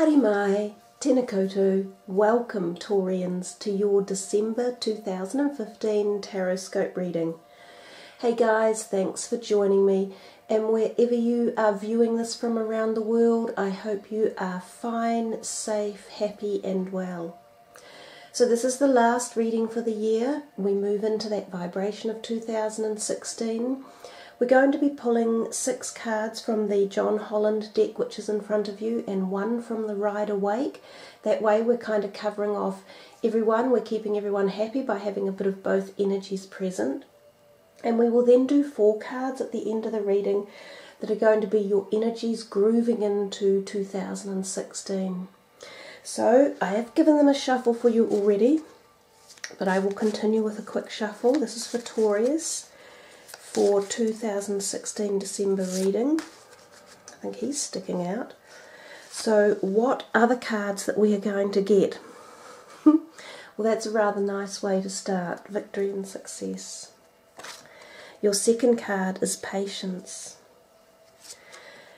Haere mai, tēnā koutou, welcome Taurians to your December 2015 Taroscope reading. Hey guys, thanks for joining me, and wherever you are viewing this from around the world, I hope you are fine, safe, happy and well. So this is the last reading for the year. We move into that vibration of 2016. We're going to be pulling 6 cards from the John Holland deck, which is in front of you, and 1 from the Rider-Waite. That way we're kind of covering off everyone. We're keeping everyone happy by having a bit of both energies present. And we will then do 4 cards at the end of the reading that are going to be your energies grooving into 2016. So I have given them a shuffle for you already, but I will continue with a quick shuffle. This is for Taurus for 2016 December reading. I think he's sticking out. So what are the cards that we are going to get? Well, that's a rather nice way to start. Victory and success. Your second card is patience.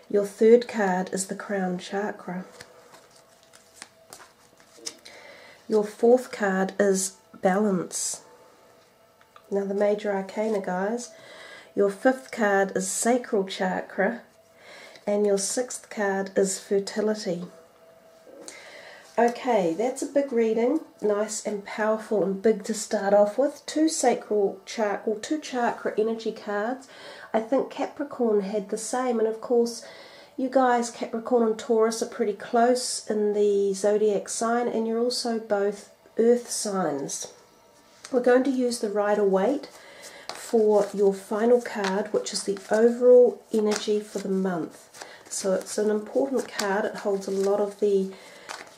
Your third card is the crown chakra. Your fourth card is balance. Now the major arcana, guys. Your fifth card is sacral chakra, and your sixth card is fertility. Okay, that's a big reading, nice and powerful and big to start off with. 2 sacral chakra, or 2 chakra energy cards. I think Capricorn had the same, and of course you guys, Capricorn and Taurus, are pretty close in the zodiac sign, and you're also both earth signs. We're going to use the Rider-Waite for your final card, which is the overall energy for the month. So it's an important card. It holds a lot of the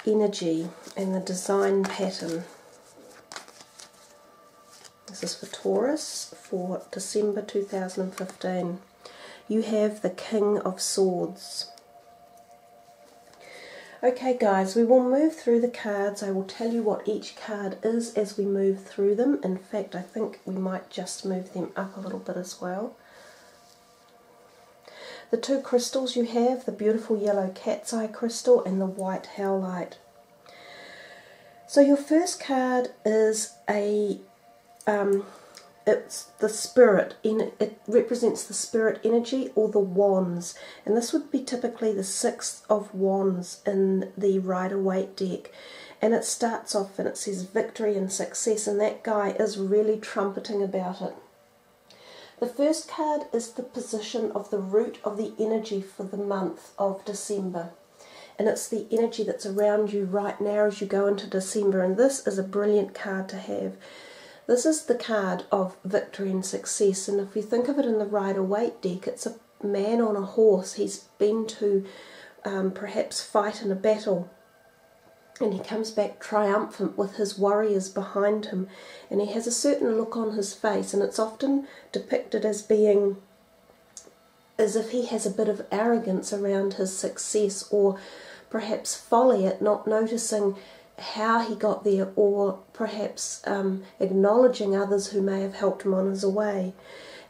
energy and the design pattern. This is for Taurus for December 2015. You have the King of Swords. Okay guys, we will move through the cards. I will tell you what each card is as we move through them. In fact, I think we might just move them up a little bit as well. The 2 crystals you have, the beautiful yellow cat's eye crystal and the white howlite. So your first card is it's the spirit. It represents the spirit energy or the wands, and this would be typically the 6 of wands in the Rider-Waite deck. And it starts off and it says victory and success, and that guy is really trumpeting about it. The first card is the position of the root of the energy for the month of December, and it's the energy that's around you right now as you go into December, and this is a brilliant card to have. This is the card of victory and success, and if you think of it in the Rider-Waite deck, it's a man on a horse. He's been to perhaps fight in a battle, and he comes back triumphant with his warriors behind him, and he has a certain look on his face, and it's often depicted as being as if he has a bit of arrogance around his success, or perhaps folly at not noticing how he got there, or perhaps acknowledging others who may have helped him on his way.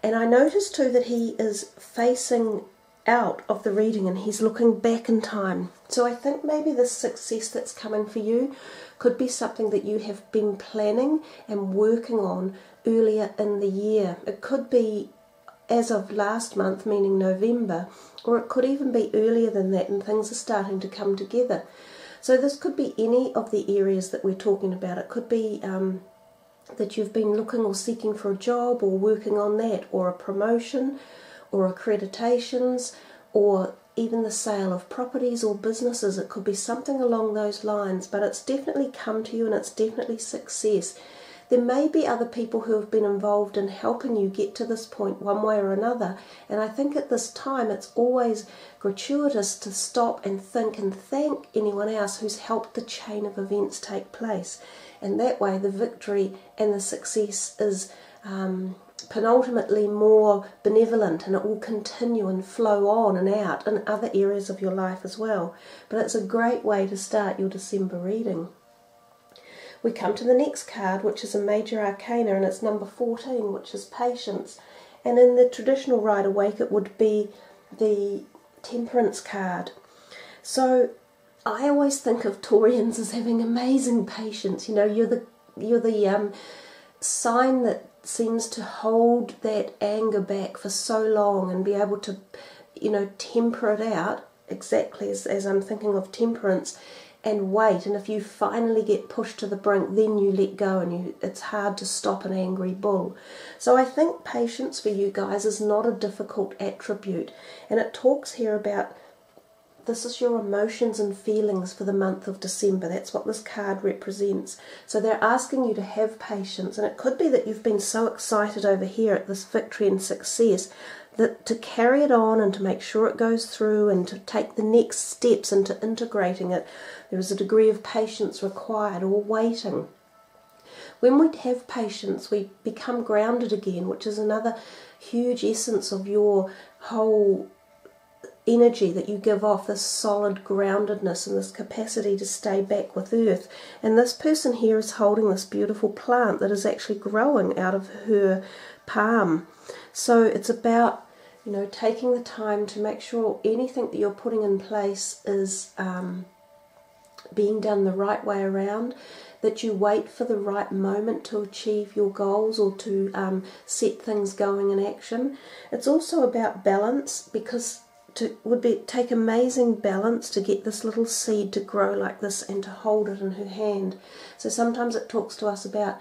And I noticed too that he is facing out of the reading and he's looking back in time. So I think maybe this success that's coming for you could be something that you have been planning and working on earlier in the year. It could be as of last month, meaning November, or it could even be earlier than that, and things are starting to come together. So this could be any of the areas that we're talking about. It could be that you've been looking or seeking for a job or working on that, or a promotion, or accreditations, or even the sale of properties or businesses. It could be something along those lines, but it's definitely come to you and it's definitely success. There may be other people who have been involved in helping you get to this point one way or another, and I think at this time it's always gratuitous to stop and think and thank anyone else who's helped the chain of events take place. And that way the victory and the success is penultimately more benevolent, and it will continue and flow on and out in other areas of your life as well. But it's a great way to start your December reading. We come to the next card, which is a major arcana, and it's number 14, which is patience. And in the traditional Rider-Waite, it would be the temperance card. So I always think of Taurians as having amazing patience. You know, you're the sign that seems to hold that anger back for so long and be able to, you know, temper it out, exactly as I'm thinking of temperance, and wait. And if you finally get pushed to the brink, then you let go, and it's hard to stop an angry bull. So I think patience for you guys is not a difficult attribute. And it talks here about, this is your emotions and feelings for the month of December. That's what this card represents. So they're asking you to have patience, and it could be that you've been so excited over here at this victory and success that to carry it on and to make sure it goes through and to take the next steps into integrating it, there is a degree of patience required, or waiting. When we have patience, we become grounded again, which is another huge essence of your whole energy that you give off, this solid groundedness and this capacity to stay back with earth. And this person here is holding this beautiful plant that is actually growing out of her palm. So it's about, you know, taking the time to make sure anything that you're putting in place is being done the right way around, that you wait for the right moment to achieve your goals or to set things going in action. It's also about balance, because take amazing balance to get this little seed to grow like this and to hold it in her hand. So sometimes it talks to us about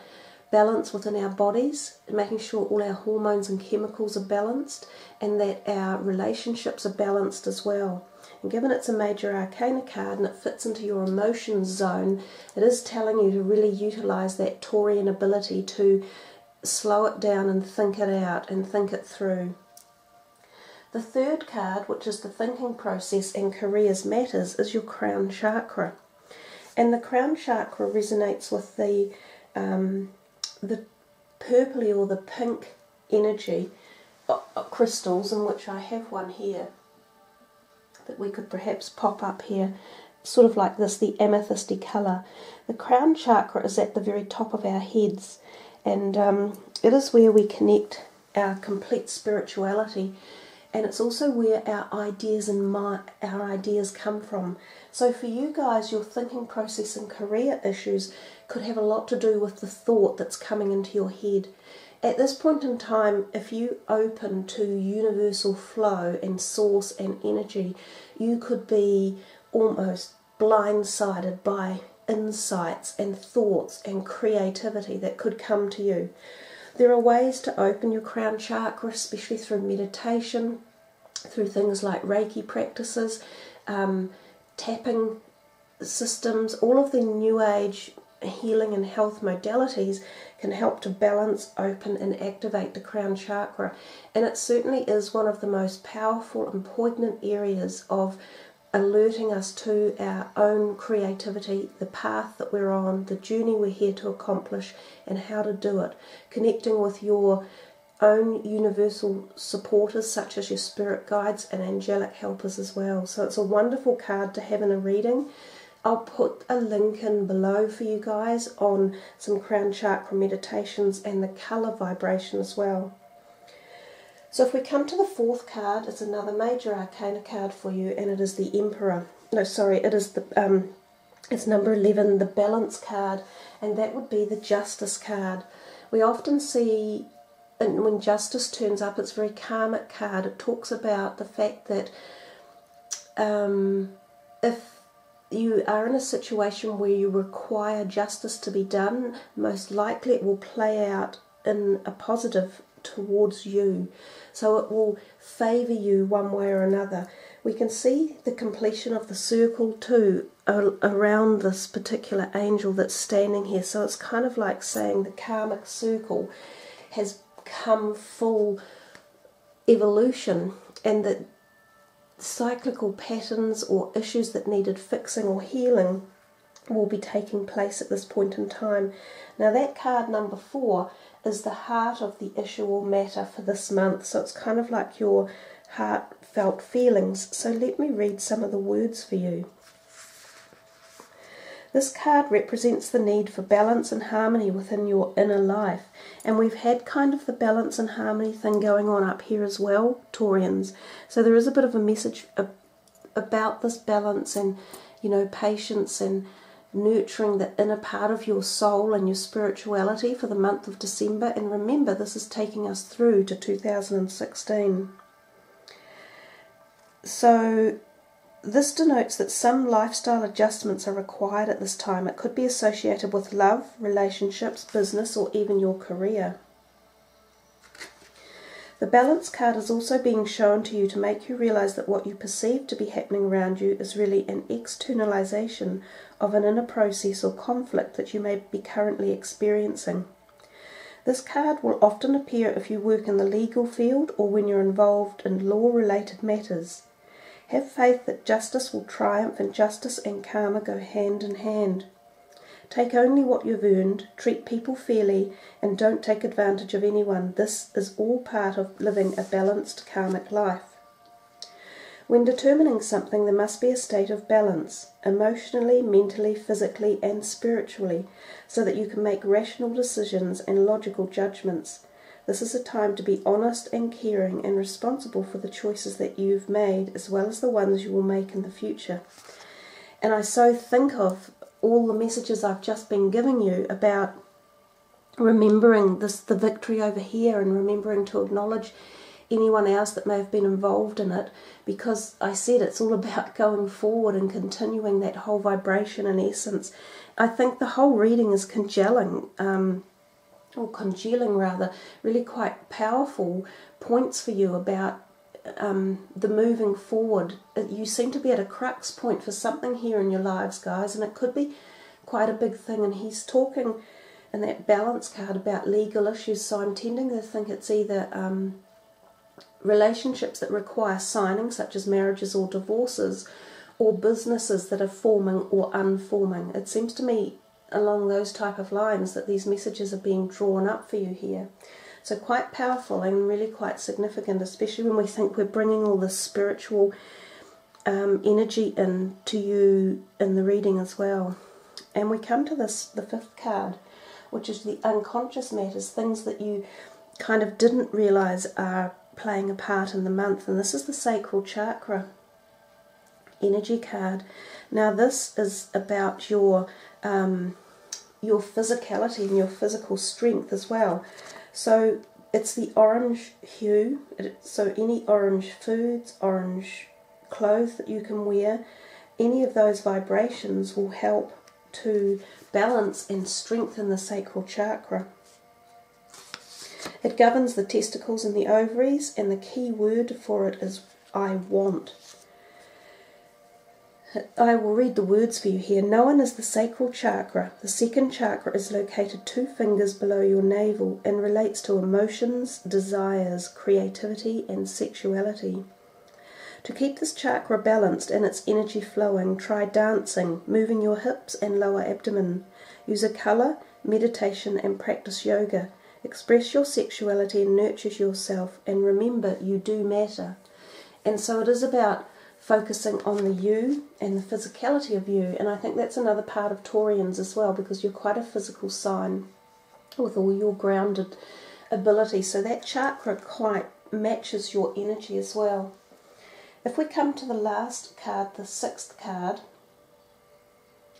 balance within our bodies, making sure all our hormones and chemicals are balanced, and that our relationships are balanced as well. And given it's a major arcana card and it fits into your emotions zone, it is telling you to really utilize that Taurian ability to slow it down and think it out and think it through. The third card, which is the thinking process and careers matters, is your crown chakra. And the crown chakra resonates with the purpley or the pink energy crystals, in which I have one here that we could perhaps pop up here, sort of like this, the amethysty colour. The crown chakra is at the very top of our heads, and it is where we connect our complete spirituality. And it's also where our ideas and our ideas come from. So for you guys, your thinking process and career issues could have a lot to do with the thought that's coming into your head. At this point in time, if you open to universal flow and source and energy, you could be almost blindsided by insights and thoughts and creativity that could come to you. There are ways to open your crown chakra, especially through meditation, through things like Reiki practices, tapping systems. All of the New Age healing and health modalities can help to balance, open and activate the crown chakra. And it certainly is one of the most powerful and poignant areas of alerting us to our own creativity, the path that we're on, the journey we're here to accomplish, and how to do it. Connecting with your own universal supporters, such as your spirit guides and angelic helpers as well. So it's a wonderful card to have in a reading. I'll put a link in below for you guys on some crown chakra meditations and the colour vibration as well. So if we come to the fourth card, it's another major arcana card for you, and it is the Emperor. No, sorry, it is the it's number 11, the Balance card, and that would be the Justice card. We often see, and when Justice turns up, it's a very karmic card. It talks about the fact that if you are in a situation where you require justice to be done, most likely it will play out in a positive towards you. So it will favour you one way or another. We can see the completion of the circle too around this particular angel that's standing here. So it's kind of like saying the karmic circle has come full evolution, and that cyclical patterns or issues that needed fixing or healing will be taking place at this point in time. Now that card number 4 is the heart of the issue or matter for this month, so it's kind of like your heartfelt feelings. So let me read some of the words for you. This card represents the need for balance and harmony within your inner life, and we've had kind of the balance and harmony thing going on up here as well, Taurians. So there is a bit of a message about this balance and you know, patience and nurturing the inner part of your soul and your spirituality for the month of December. And remember, this is taking us through to 2016. So this denotes that some lifestyle adjustments are required at this time. It could be associated with love, relationships, business, or even your career. The balance card is also being shown to you to make you realize that what you perceive to be happening around you is really an externalization of an inner process or conflict that you may be currently experiencing. This card will often appear if you work in the legal field or when you're involved in law-related matters. Have faith that justice will triumph, and justice and karma go hand in hand. Take only what you've earned, treat people fairly, and don't take advantage of anyone. This is all part of living a balanced karmic life. When determining something, there must be a state of balance, emotionally, mentally, physically, and spiritually, so that you can make rational decisions and logical judgments. This is a time to be honest and caring and responsible for the choices that you've made, as well as the ones you will make in the future. And I so think of all the messages I've just been giving you about remembering the victory over here, and remembering to acknowledge anyone else that may have been involved in it, because I said it's all about going forward and continuing that whole vibration and essence. I think the whole reading is congealing really quite powerful points for you about the moving forward. You seem to be at a crux point for something here in your lives, guys, and it could be quite a big thing. And he's talking in that balance card about legal issues, so I'm tending to think it's either relationships that require signing, such as marriages or divorces, or businesses that are forming or unforming. It seems to me along those type of lines that these messages are being drawn up for you here. So quite powerful and really quite significant, especially when we think we're bringing all this spiritual energy in to you in the reading as well. And we come to this, the fifth card, which is the unconscious matters, things that you kind of didn't realize are playing a part in the month. And this is the sacral chakra energy card. Now this is about your physicality and your physical strength as well. So it's the orange hue, so any orange foods, orange clothes that you can wear, any of those vibrations will help to balance and strengthen the sacral chakra. It governs the testicles and the ovaries, and the key word for it is I want. I will read the words for you here. Known as the sacral chakra, the second chakra is located 2 fingers below your navel and relates to emotions, desires, creativity, and sexuality. To keep this chakra balanced and its energy flowing, try dancing, moving your hips and lower abdomen. Use a colour, meditation, and practice yoga. Express your sexuality and nurture yourself, and remember, you do matter. And so it is about focusing on the you and the physicality of you, and I think that's another part of Taurians as well, because you're quite a physical sign with all your grounded ability, so that chakra quite matches your energy as well. If we come to the last card, the 6th card,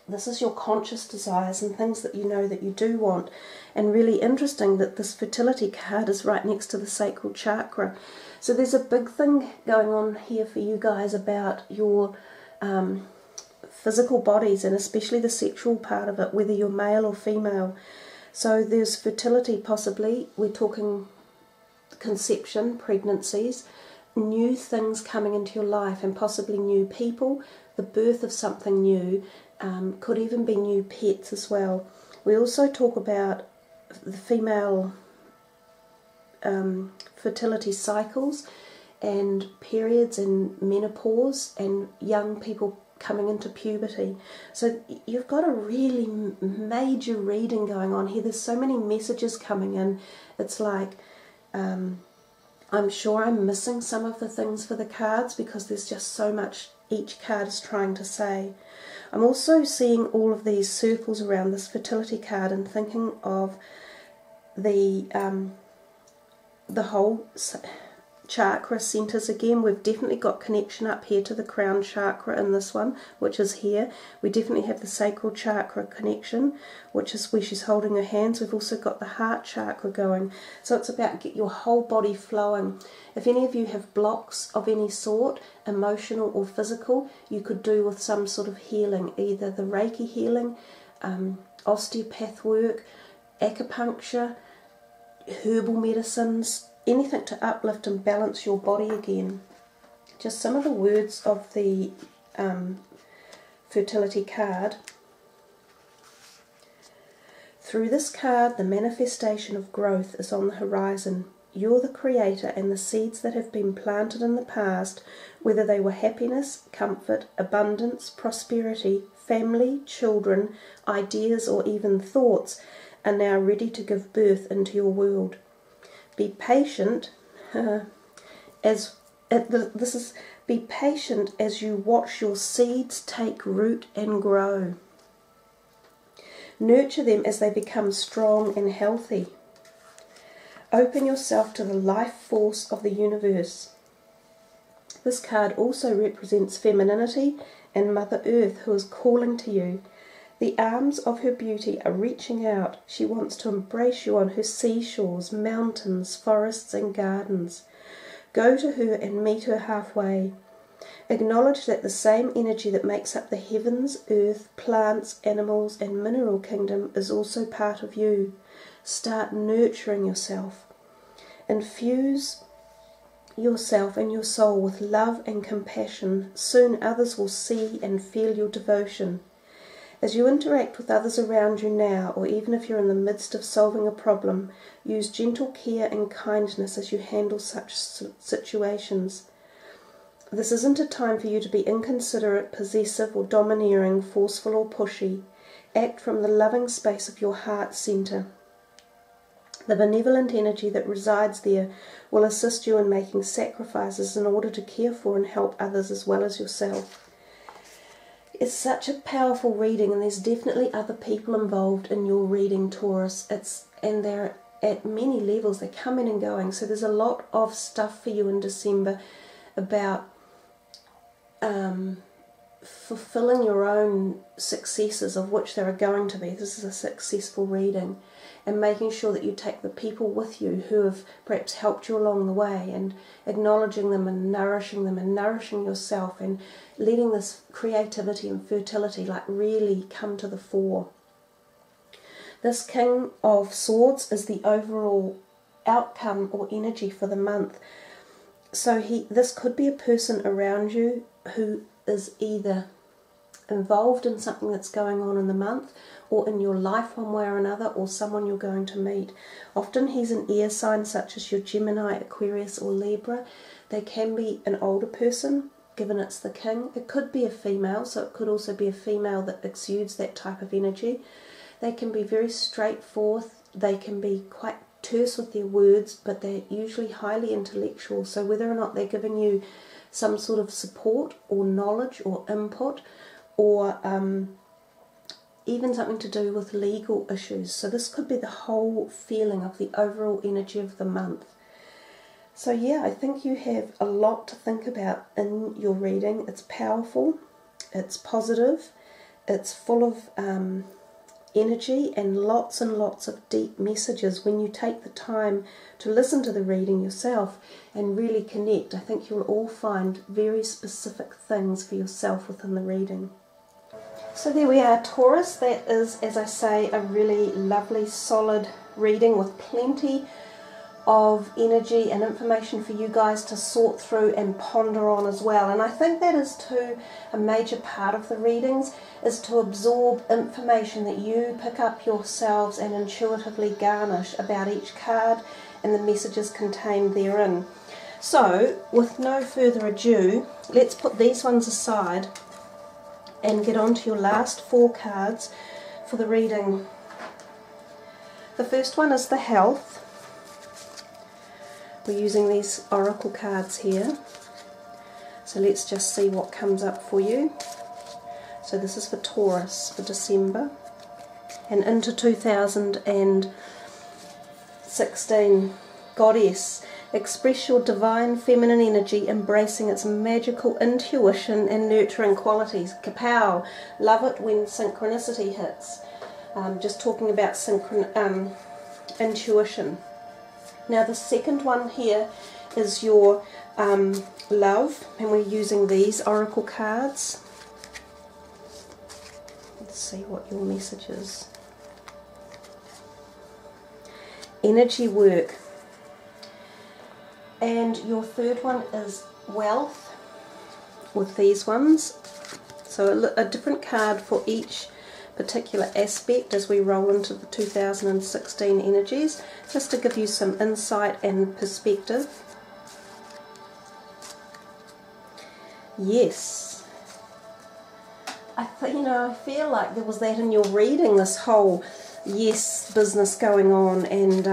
this is your conscious desires and things that you know that you do want. And really interesting that this fertility card is right next to the sacral chakra. So there's a big thing going on here for you guys about your physical bodies, and especially the sexual part of it, whether you're male or female. So there's fertility possibly. We're talking conception, pregnancies, new things coming into your life, and possibly new people, the birth of something new. Could even be new pets as well. We also talk about the female fertility cycles and periods and menopause and young people coming into puberty. So you've got a really major reading going on here. There's so many messages coming in. It's like I'm sure I'm missing some of the things for the cards because there's just so much each card is trying to say. I'm also seeing all of these circles around this fertility card and thinking of the whole chakra centers again. We've definitely got connection up here to the crown chakra in this one, which is here. We definitely have the sacral chakra connection, which is where she's holding her hands. We've also got the heart chakra going. So it's about get your whole body flowing. If any of you have blocks of any sort, emotional or physical, you could do with some sort of healing, either the Reiki healing, osteopath work, acupuncture, herbal medicines, anything to uplift and balance your body again. Just some of the words of the fertility card. Through this card, the manifestation of growth is on the horizon. You're the creator, and the seeds that have been planted in the past, whether they were happiness, comfort, abundance, prosperity, family, children, ideas, or even thoughts, are now ready to give birth into your world. Be patient be patient as you watch your seeds take root and grow. Nurture them as they become strong and healthy. Open yourself to the life force of the universe. This card also represents femininity and Mother Earth, who is calling to you. The arms of her beauty are reaching out. She wants to embrace you on her seashores, mountains, forests and gardens. Go to her and meet her halfway. Acknowledge that the same energy that makes up the heavens, earth, plants, animals and mineral kingdom is also part of you. Start nurturing yourself. Infuse yourself and your soul with love and compassion. Soon others will see and feel your devotion. As you interact with others around you now, or even if you're in the midst of solving a problem, use gentle care and kindness as you handle such situations. This isn't a time for you to be inconsiderate, possessive or domineering, forceful or pushy. Act from the loving space of your heart centre. The benevolent energy that resides there will assist you in making sacrifices in order to care for and help others as well as yourself. It's such a powerful reading, and there's definitely other people involved in your reading, Taurus. And they're at many levels. They're coming and going. So there's a lot of stuff for you in December about fulfilling your own successes, of which there are going to be. This is a successful reading. And making sure that you take the people with you who have perhaps helped you along the way, and acknowledging them and nourishing yourself, and letting this creativity and fertility like really come to the fore. This King of Swords is the overall outcome or energy for the month. So this could be a person around you who is either involved in something that's going on in the month, or in your life one way or another, or someone you're going to meet. Often he's an air sign such as your Gemini, Aquarius or Libra. They can be an older person, given it's the king. It could be a female, so it could also be a female that exudes that type of energy. They can be very straightforward. They can be quite terse with their words, but they're usually highly intellectual. So whether or not they're giving you some sort of support or knowledge or input, or even something to do with legal issues. So this could be the whole feeling of the overall energy of the month. So yeah, I think you have a lot to think about in your reading. It's powerful, it's positive, it's full of energy and lots of deep messages. When you take the time to listen to the reading yourself and really connect, I think you'll all find very specific things for yourself within the reading. So there we are, Taurus. That is, as I say, a really lovely, solid reading with plenty of energy and information for you guys to sort through and ponder on as well. And I think that is too a major part of the readings, is to absorb information that you pick up yourselves and intuitively garnish about each card and the messages contained therein. So, with no further ado, let's put these ones aside and get on to your last 4 cards for the reading. The first one is the health. We're using these oracle cards here. So let's just see what comes up for you. So this is for Taurus for December and into 2016. Goddess. Express your divine feminine energy, embracing its magical intuition and nurturing qualities. Kapow! Love it when synchronicity hits. Just talking about intuition. Now the second one here is your love, and we're using these oracle cards. Let's see what your message is. Energy work. And your third one is wealth with these ones. So a different card for each particular aspect as we roll into the 2016 energies, just to give you some insight and perspective. Yes. I feel like there was that in your reading, this whole yes business going on, and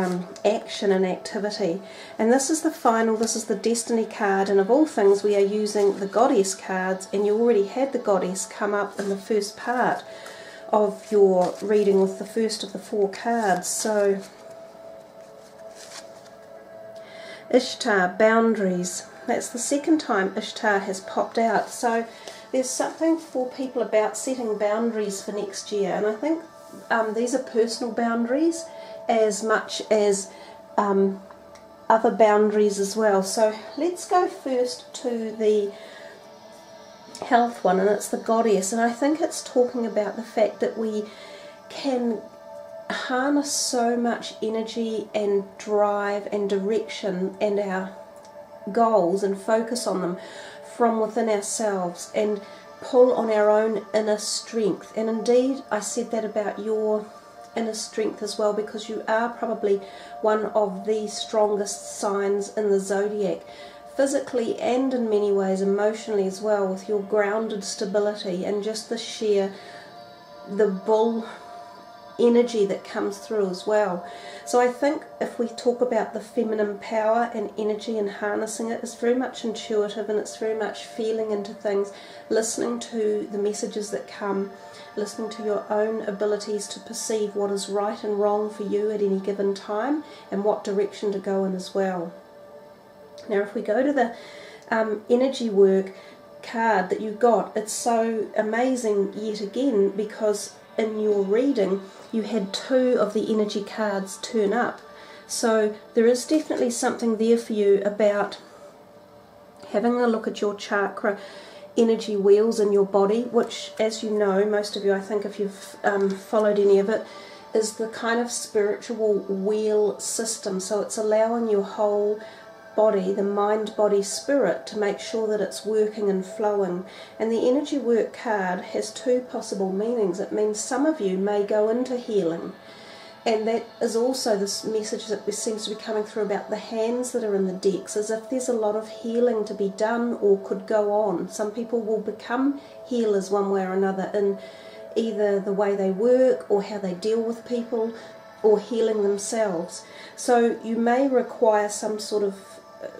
action and activity. And this is the final, this is the destiny card, and of all things we are using the goddess cards, and you already had the goddess come up in the first part of your reading with the first of the 4 cards. So Ishtar, boundaries. That's the second time Ishtar has popped out. So there's something for people about setting boundaries for next year, and I think these are personal boundaries as much as other boundaries as well. So let's go first to the health one, and it's the goddess, and I think it's talking about the fact that we can harness so much energy and drive and direction and our goals and focus on them from within ourselves and pull on our own inner strength. And indeed I said that about your inner strength as well, because you are probably one of the strongest signs in the zodiac, physically and in many ways emotionally as well, with your grounded stability and just the bull energy that comes through as well. So I think if we talk about the feminine power and energy and harnessing it, it's very much intuitive, and it's very much feeling into things, listening to the messages that come, listening to your own abilities to perceive what is right and wrong for you at any given time and what direction to go in as well. Now if we go to the energy work card that you got, it's so amazing yet again, because in your reading you had 2 of the energy cards turn up. So there is definitely something there for you about having a look at your chakra energy wheels in your body, which, as you know, most of you, I think if you've followed any of it, is the kind of spiritual wheel system. So it's allowing your whole body, the mind, body, spirit, to make sure that it's working and flowing. And the energy work card has 2 possible meanings. It means some of you may go into healing, and that is also this message that seems to be coming through about the hands that are in the decks, as if there's a lot of healing to be done or could go on. Some people will become healers one way or another in either the way they work or how they deal with people or healing themselves. So you may require some sort of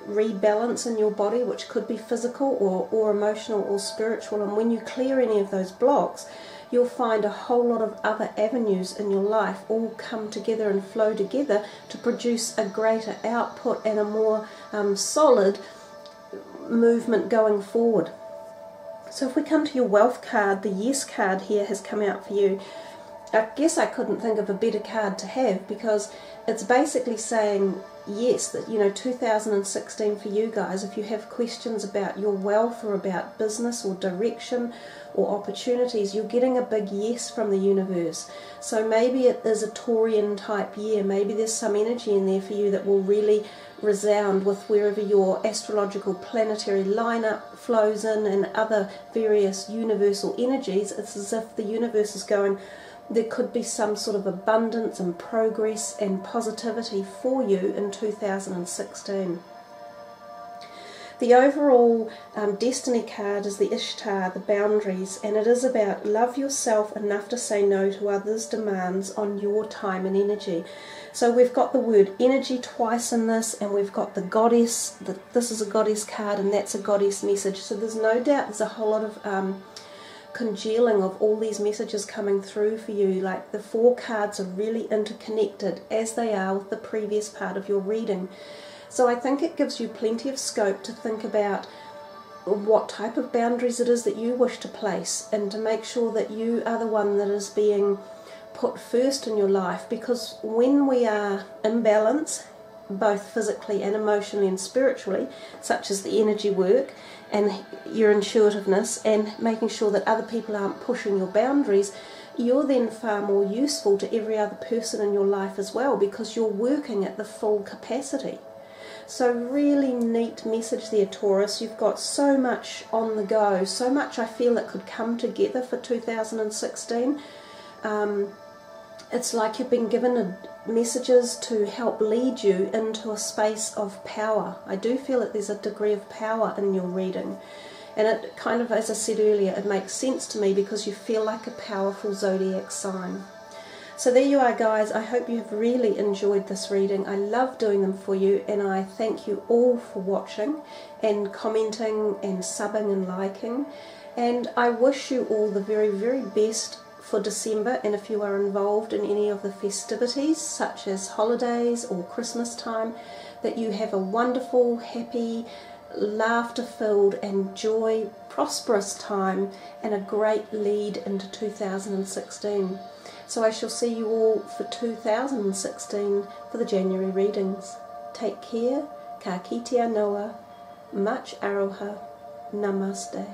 rebalance in your body, which could be physical or emotional or spiritual, and when you clear any of those blocks, you'll find a whole lot of other avenues in your life all come together and flow together to produce a greater output and a more solid movement going forward. So if we come to your wealth card, the yes card here has come out for you. I guess I couldn't think of a better card to have, because it's basically saying yes, that 2016 for you guys, if you have questions about your wealth or about business or direction or opportunities, you're getting a big yes from the universe. So maybe it is a Taurian type year, maybe there's some energy in there for you that will really resound with wherever your astrological planetary lineup flows in and other various universal energies. It's as if the universe is going, there could be some sort of abundance and progress and positivity for you in 2016. The overall destiny card is the Ishtar, the boundaries, and it is about love yourself enough to say no to others' demands on your time and energy. So we've got the word energy twice in this, and we've got the goddess. This is a goddess card, and that's a goddess message. So there's no doubt there's a whole lot of congealing of all these messages coming through for you. Like the 4 cards are really interconnected, as they are with the previous part of your reading. So I think it gives you plenty of scope to think about what type of boundaries it is that you wish to place, and to make sure that you are the one that is being put first in your life. Because when we are in balance, both physically and emotionally and spiritually, such as the energy work and your intuitiveness, and making sure that other people aren't pushing your boundaries, you're then far more useful to every other person in your life as well, because you're working at the full capacity. So really neat message there, Taurus. You've got so much on the go, so much I feel that could come together for 2016. It's like you've been given messages to help lead you into a space of power. I do feel that there's a degree of power in your reading. And it kind of, as I said earlier, it makes sense to me because you feel like a powerful zodiac sign. So there you are, guys. I hope you have really enjoyed this reading. I love doing them for you, and I thank you all for watching and commenting and subbing and liking. And I wish you all the very, very best for December, and if you are involved in any of the festivities such as holidays or Christmas time, that you have a wonderful, happy, laughter-filled and joy, prosperous time, and a great lead into 2016. So I shall see you all for 2016 for the January readings. Take care, ka kite anoa, much aroha, namaste.